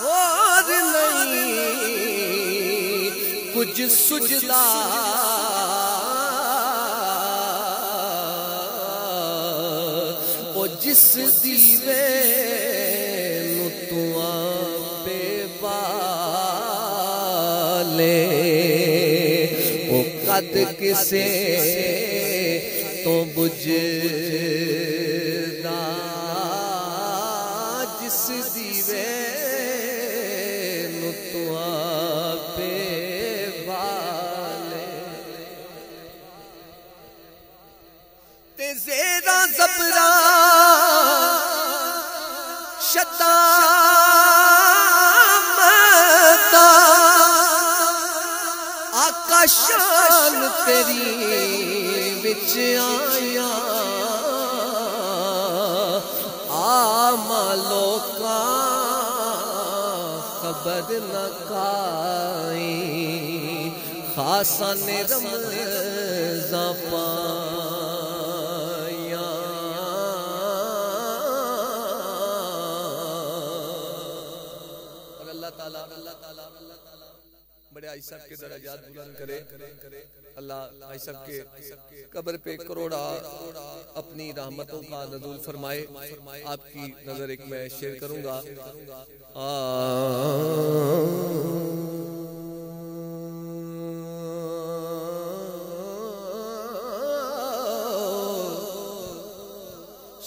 اور نہیں کچھ سجدا او جس دیوے نو تو آپے والے او قد کسے تو بجھدا جس دیوے نو تو آپے والے تے زیرہ زبرہ شتا متا آقا شان تیری وچ آیا آما لوکا خبر نہ کائی خاصا نے رمضان پایا اور اللہ تعالیٰ بڑے آئی صاحب کے درجات بلند کرے اللہ آئی صاحب کے قبر پہ کروڑا اپنی رحمتوں کا نزول فرمائے آپ کی نظر ایک میں شیئر کروں گا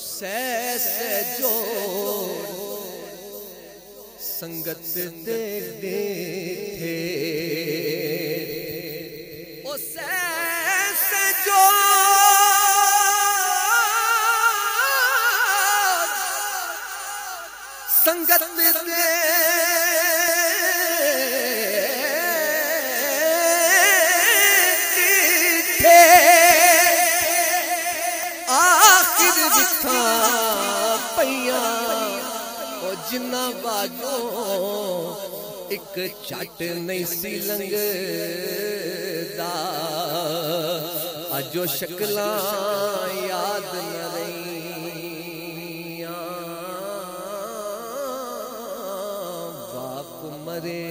سے جوڑ سنگت دے دے تھے او سے جوڑ سنگت دے تھے آخر جتھا پیا او جنہ باجو ایک چٹ نہیں سی لنگ دا اجو شکلاں یاد نہ رہیاں باپ مرے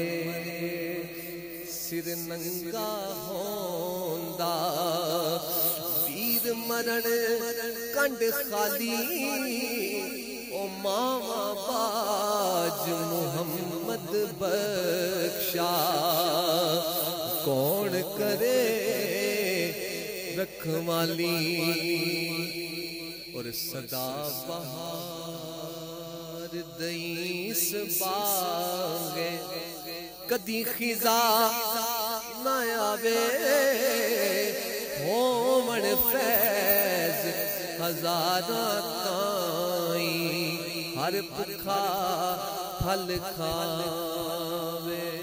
سر ننگا ہوندا ویر مرن کنڈ خالی او ماما باج محمد بخشا کون کرے رکھوالی اور صدا بہار دئیس بانگے کدی خزاں نہ آوے ہومن فیض ہزاراں تائیں ہر بھکھا پھل کھاوے